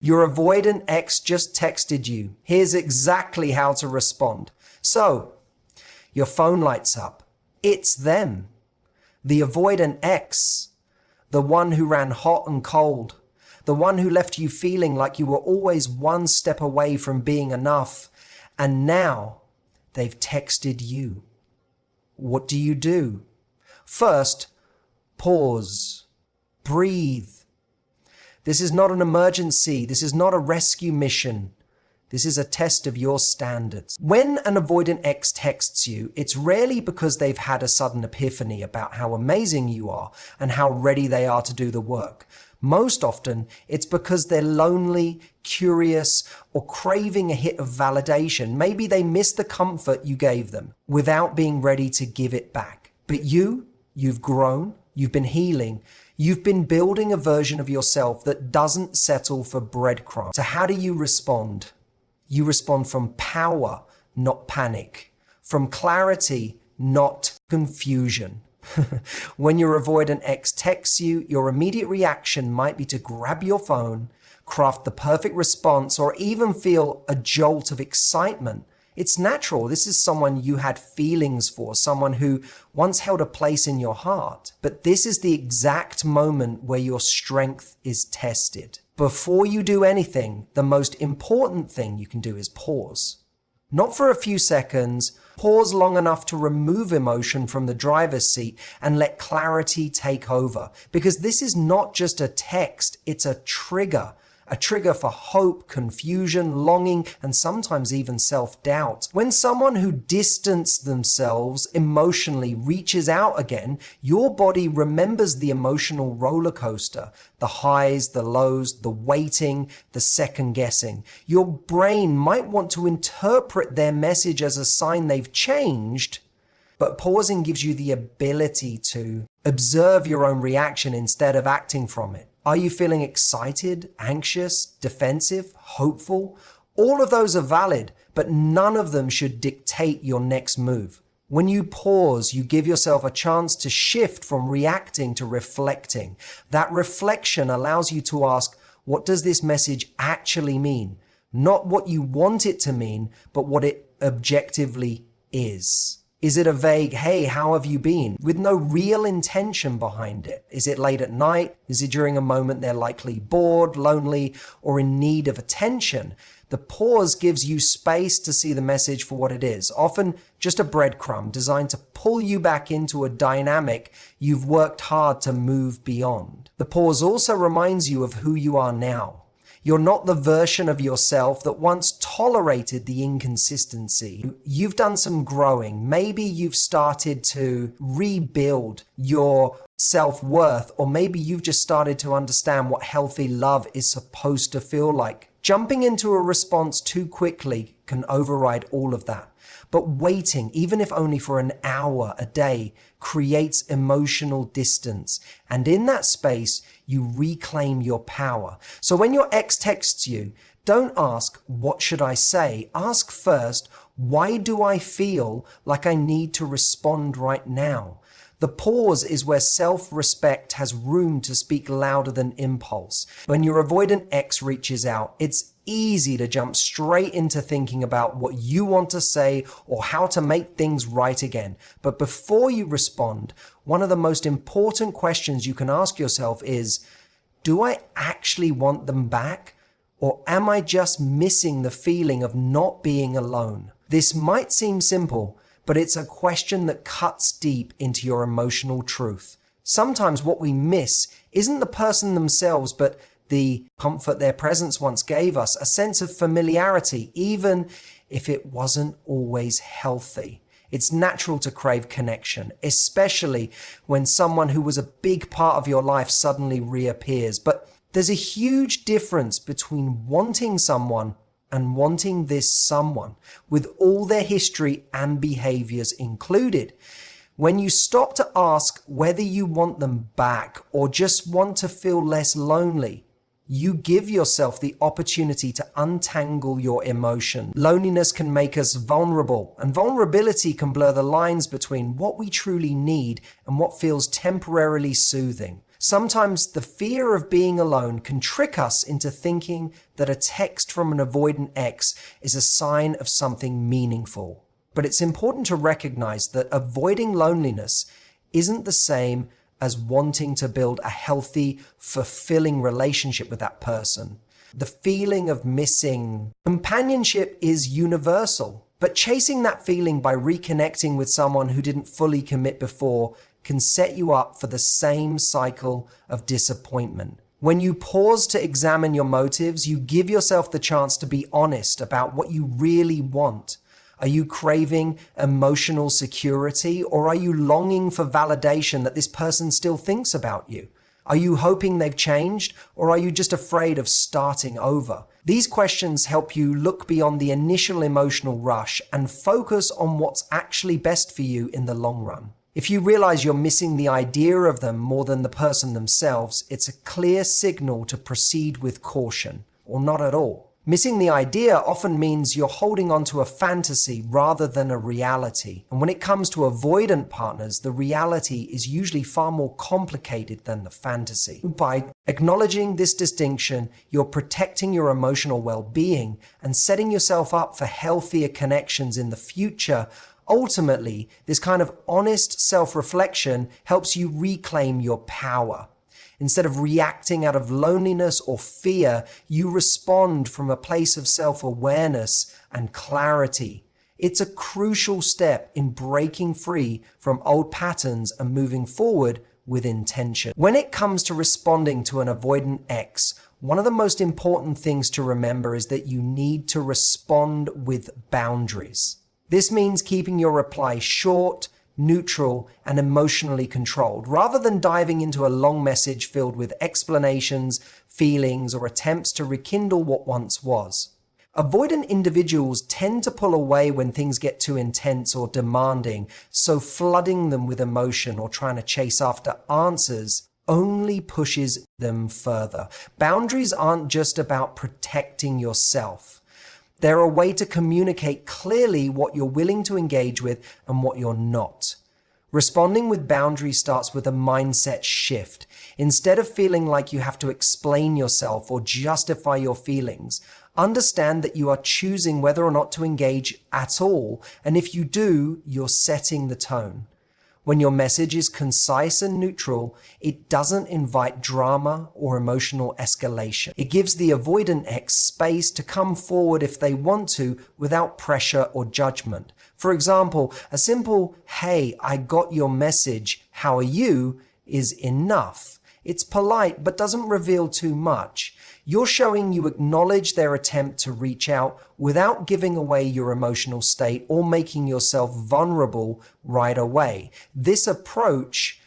Your avoidant ex just texted you. Here's exactly how to respond. So, your phone lights up. It's them. The avoidant ex. The one who ran hot and cold. The one who left you feeling like you were always one step away from being enough. And now they've texted you. What do? First, pause. Breathe. This is not an emergency. This is not a rescue mission. This is a test of your standards. When an avoidant ex texts you, it's rarely because they've had a sudden epiphany about how amazing you are and how ready they are to do the work. Most often, it's because they're lonely, curious, or craving a hit of validation. Maybe they miss the comfort you gave them without being ready to give it back. But you've grown, you've been healing, you've been building a version of yourself that doesn't settle for breadcrumbs. So how do you respond? You respond from power, not panic. From clarity, not confusion. When your avoidant ex texts you, your immediate reaction might be to grab your phone, craft the perfect response, or even feel a jolt of excitement. It's natural. This is someone you had feelings for, someone who once held a place in your heart. But this is the exact moment where your strength is tested. Before you do anything, the most important thing you can do is pause. Not for a few seconds, pause long enough to remove emotion from the driver's seat and let clarity take over. Because this is not just a text, it's a trigger for hope, confusion, longing, and sometimes even self-doubt. When someone who distanced themselves emotionally reaches out again, your body remembers the emotional roller coaster, the highs, the lows, the waiting, the second guessing. Your brain might want to interpret their message as a sign they've changed, but pausing gives you the ability to observe your own reaction instead of acting from it. Are you feeling excited, anxious, defensive, hopeful? All of those are valid, but none of them should dictate your next move. When you pause, you give yourself a chance to shift from reacting to reflecting. That reflection allows you to ask, what does this message actually mean? Not what you want it to mean, but what it objectively is. Is it a vague, hey, how have you been? With no real intention behind it? Is it late at night? Is it during a moment they're likely bored, lonely, or in need of attention? The pause gives you space to see the message for what it is, often just a breadcrumb designed to pull you back into a dynamic you've worked hard to move beyond. The pause also reminds you of who you are now. You're not the version of yourself that once tolerated the inconsistency. You've done some growing. Maybe you've started to rebuild your self-worth, or maybe you've just started to understand what healthy love is supposed to feel like. Jumping into a response too quickly can override all of that. But waiting, even if only for an hour a day, creates emotional distance. And in that space, you reclaim your power. So when your ex texts you, don't ask, what should I say? Ask first, why do I feel like I need to respond right now? The pause is where self-respect has room to speak louder than impulse. When your avoidant ex reaches out, it's easy to jump straight into thinking about what you want to say or how to make things right again. But before you respond, one of the most important questions you can ask yourself is, do I actually want them back? Or am I just missing the feeling of not being alone? This might seem simple, but it's a question that cuts deep into your emotional truth. Sometimes what we miss isn't the person themselves, but the comfort their presence once gave us, a sense of familiarity, even if it wasn't always healthy. It's natural to crave connection, especially when someone who was a big part of your life suddenly reappears. But there's a huge difference between wanting someone and wanting this someone, with all their history and behaviors included. When you stop to ask whether you want them back or just want to feel less lonely, you give yourself the opportunity to untangle your emotion. Loneliness can make us vulnerable, and vulnerability can blur the lines between what we truly need and what feels temporarily soothing. Sometimes the fear of being alone can trick us into thinking that a text from an avoidant ex is a sign of something meaningful. But it's important to recognize that avoiding loneliness isn't the same as wanting to build a healthy, fulfilling relationship with that person. The feeling of missing companionship is universal, but chasing that feeling by reconnecting with someone who didn't fully commit before can set you up for the same cycle of disappointment. When you pause to examine your motives, you give yourself the chance to be honest about what you really want. Are you craving emotional security, or are you longing for validation that this person still thinks about you? Are you hoping they've changed, or are you just afraid of starting over? These questions help you look beyond the initial emotional rush and focus on what's actually best for you in the long run. If you realize you're missing the idea of them more than the person themselves, it's a clear signal to proceed with caution, or not at all. Missing the idea often means you're holding on to a fantasy rather than a reality. And when it comes to avoidant partners, the reality is usually far more complicated than the fantasy. By acknowledging this distinction, you're protecting your emotional well-being and setting yourself up for healthier connections in the future. Ultimately, this kind of honest self-reflection helps you reclaim your power. Instead of reacting out of loneliness or fear, you respond from a place of self-awareness and clarity. It's a crucial step in breaking free from old patterns and moving forward with intention. When it comes to responding to an avoidant ex, one of the most important things to remember is that you need to respond with boundaries. This means keeping your reply short, neutral, and emotionally controlled, rather than diving into a long message filled with explanations, feelings, or attempts to rekindle what once was. Avoidant individuals tend to pull away when things get too intense or demanding, so flooding them with emotion or trying to chase after answers only pushes them further. Boundaries aren't just about protecting yourself. They're a way to communicate clearly what you're willing to engage with and what you're not. Responding with boundaries starts with a mindset shift. Instead of feeling like you have to explain yourself or justify your feelings, understand that you are choosing whether or not to engage at all, and if you do, you're setting the tone. When your message is concise and neutral, it doesn't invite drama or emotional escalation. It gives the avoidant ex space to come forward if they want to without pressure or judgment. For example, a simple, "Hey, I got your message, how are you?" is enough. It's polite but doesn't reveal too much. You're showing you acknowledge their attempt to reach out without giving away your emotional state or making yourself vulnerable right away. This approach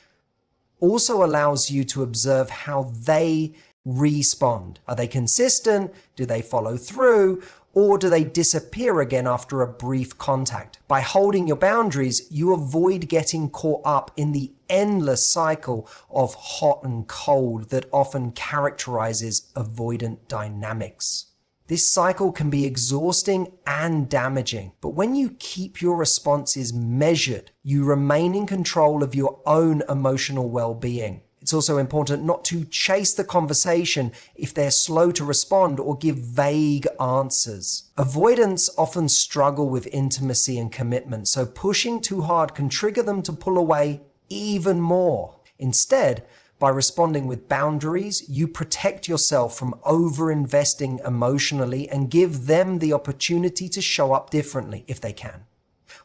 also allows you to observe how they respond. Are they consistent? Do they follow through? Or do they disappear again after a brief contact? By holding your boundaries, you avoid getting caught up in the endless cycle of hot and cold that often characterizes avoidant dynamics. This cycle can be exhausting and damaging, but when you keep your responses measured, you remain in control of your own emotional well-being. It's also important not to chase the conversation if they're slow to respond or give vague answers. Avoidants often struggle with intimacy and commitment, so pushing too hard can trigger them to pull away even more. Instead, by responding with boundaries, you protect yourself from over-investing emotionally and give them the opportunity to show up differently if they can.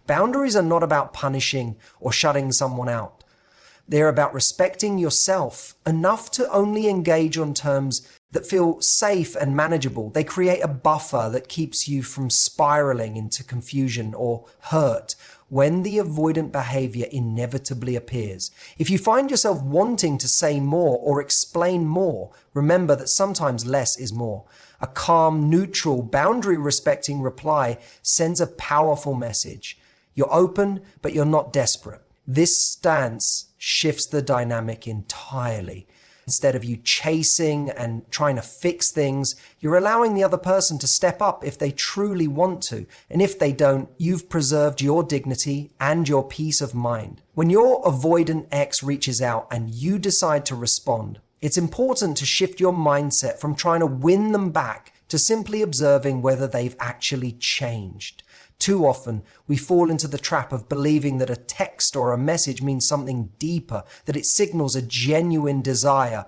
Boundaries are not about punishing or shutting someone out. They're about respecting yourself enough to only engage on terms that feel safe and manageable. They create a buffer that keeps you from spiraling into confusion or hurt when the avoidant behavior inevitably appears. If you find yourself wanting to say more or explain more, remember that sometimes less is more. A calm, neutral, boundary-respecting reply sends a powerful message. You're open, but you're not desperate. This stance shifts the dynamic entirely. Instead of you chasing and trying to fix things, you're allowing the other person to step up if they truly want to. And if they don't, you've preserved your dignity and your peace of mind. When your avoidant ex reaches out and you decide to respond, it's important to shift your mindset from trying to win them back to simply observing whether they've actually changed. Too often, we fall into the trap of believing that a text or a message means something deeper, that it signals a genuine desire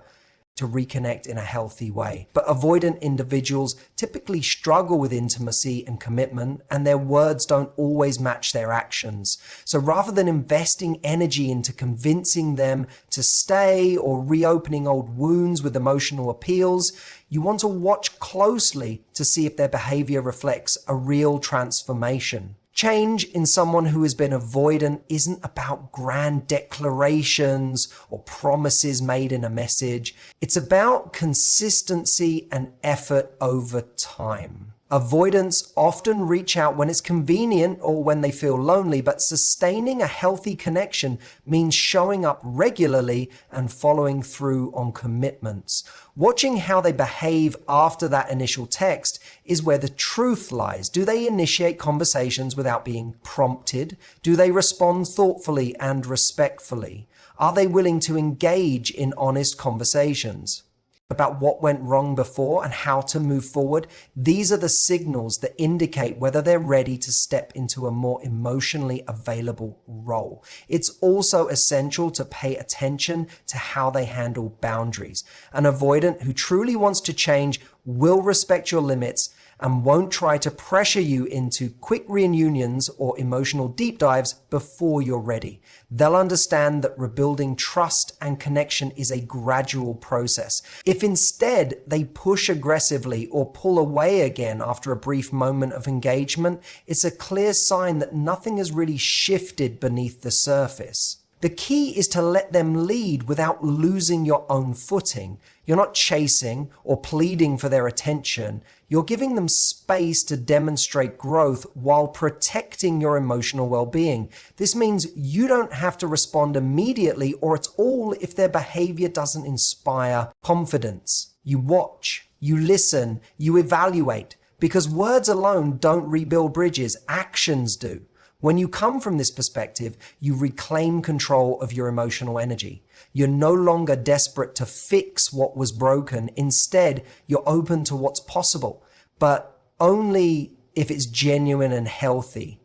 to reconnect in a healthy way. But avoidant individuals typically struggle with intimacy and commitment, and their words don't always match their actions. So rather than investing energy into convincing them to stay or reopening old wounds with emotional appeals, you want to watch closely to see if their behavior reflects a real transformation. Change in someone who has been avoidant isn't about grand declarations or promises made in a message. It's about consistency and effort over time. Avoidants often reach out when it's convenient or when they feel lonely, but sustaining a healthy connection means showing up regularly and following through on commitments. Watching how they behave after that initial text is where the truth lies. Do they initiate conversations without being prompted? Do they respond thoughtfully and respectfully? Are they willing to engage in honest conversations about what went wrong before and how to move forward? These are the signals that indicate whether they're ready to step into a more emotionally available role. It's also essential to pay attention to how they handle boundaries. An avoidant who truly wants to change will respect your limits and won't try to pressure you into quick reunions or emotional deep dives before you're ready. They'll understand that rebuilding trust and connection is a gradual process. If instead they push aggressively or pull away again after a brief moment of engagement, it's a clear sign that nothing has really shifted beneath the surface. The key is to let them lead without losing your own footing. You're not chasing or pleading for their attention. You're giving them space to demonstrate growth while protecting your emotional well-being. This means you don't have to respond immediately or at all if their behavior doesn't inspire confidence. You watch, you listen, you evaluate, because words alone don't rebuild bridges, actions do. When you come from this perspective, you reclaim control of your emotional energy. You're no longer desperate to fix what was broken. Instead, you're open to what's possible, but only if it's genuine and healthy.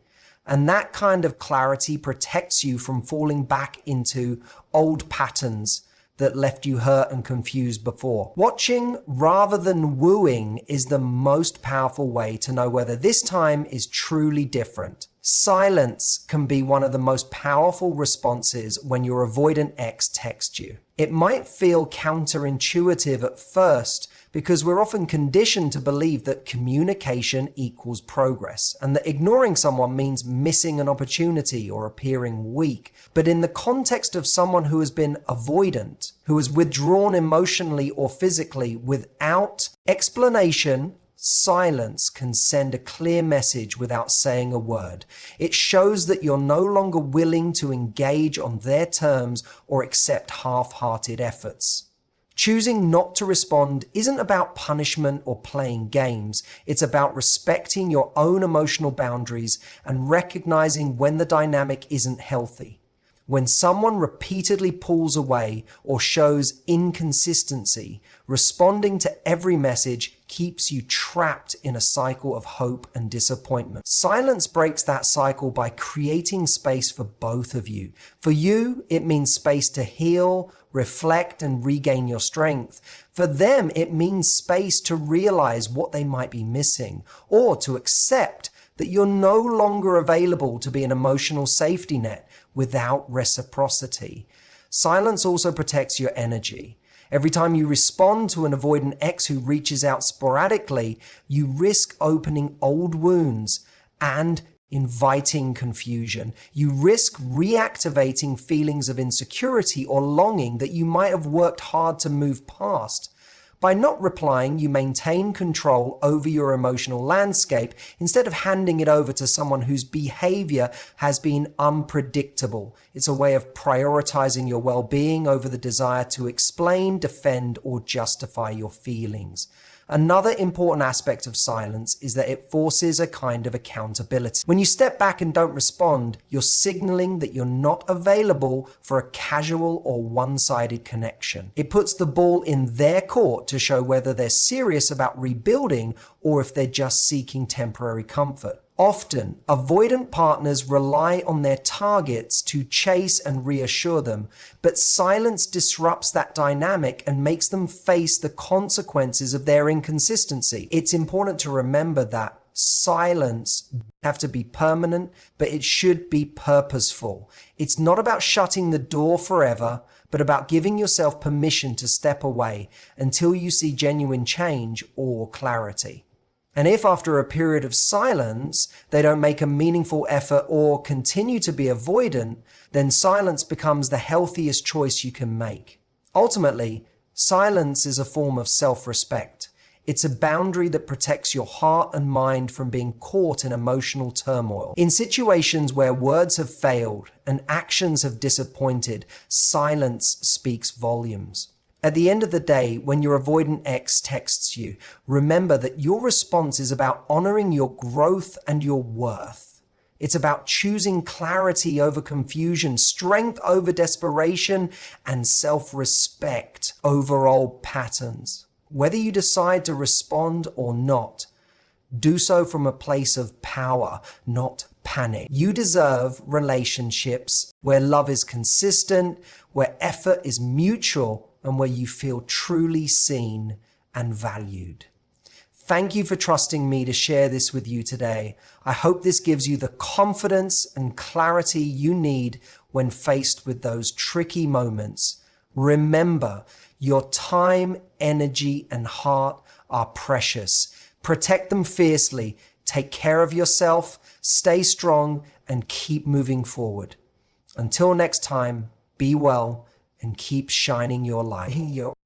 And that kind of clarity protects you from falling back into old patterns that left you hurt and confused before. Watching rather than wooing is the most powerful way to know whether this time is truly different. Silence can be one of the most powerful responses when your avoidant ex texts you. It might feel counterintuitive at first because we're often conditioned to believe that communication equals progress and that ignoring someone means missing an opportunity or appearing weak. But in the context of someone who has been avoidant, who has withdrawn emotionally or physically without explanation, silence can send a clear message without saying a word. It shows that you're no longer willing to engage on their terms or accept half-hearted efforts. Choosing not to respond isn't about punishment or playing games. It's about respecting your own emotional boundaries and recognizing when the dynamic isn't healthy. When someone repeatedly pulls away or shows inconsistency, responding to every message keeps you trapped in a cycle of hope and disappointment. Silence breaks that cycle by creating space for both of you. For you, it means space to heal, reflect, and regain your strength. For them, it means space to realize what they might be missing, or to accept that you're no longer available to be an emotional safety net without reciprocity. Silence also protects your energy. Every time you respond to an avoidant ex who reaches out sporadically, you risk opening old wounds and inviting confusion. You risk reactivating feelings of insecurity or longing that you might have worked hard to move past. By not replying, you maintain control over your emotional landscape instead of handing it over to someone whose behavior has been unpredictable. It's a way of prioritizing your well-being over the desire to explain, defend, or justify your feelings. Another important aspect of silence is that it forces a kind of accountability. When you step back and don't respond, you're signaling that you're not available for a casual or one-sided connection. It puts the ball in their court to show whether they're serious about rebuilding or if they're just seeking temporary comfort. Often, avoidant partners rely on their targets to chase and reassure them, but silence disrupts that dynamic and makes them face the consequences of their inconsistency. It's important to remember that silence doesn't have to be permanent, but it should be purposeful. It's not about shutting the door forever, but about giving yourself permission to step away until you see genuine change or clarity. And if after a period of silence, they don't make a meaningful effort or continue to be avoidant, then silence becomes the healthiest choice you can make. Ultimately, silence is a form of self-respect. It's a boundary that protects your heart and mind from being caught in emotional turmoil. In situations where words have failed and actions have disappointed, silence speaks volumes. At the end of the day, when your avoidant ex texts you, remember that your response is about honoring your growth and your worth. It's about choosing clarity over confusion, strength over desperation, and self-respect over old patterns. Whether you decide to respond or not, do so from a place of power, not panic. You deserve relationships where love is consistent, where effort is mutual, and where you feel truly seen and valued. Thank you for trusting me to share this with you today. I hope this gives you the confidence and clarity you need when faced with those tricky moments. Remember, your time, energy, and heart are precious. Protect them fiercely. Take care of yourself, stay strong, and keep moving forward. Until next time, be well and keep shining your light.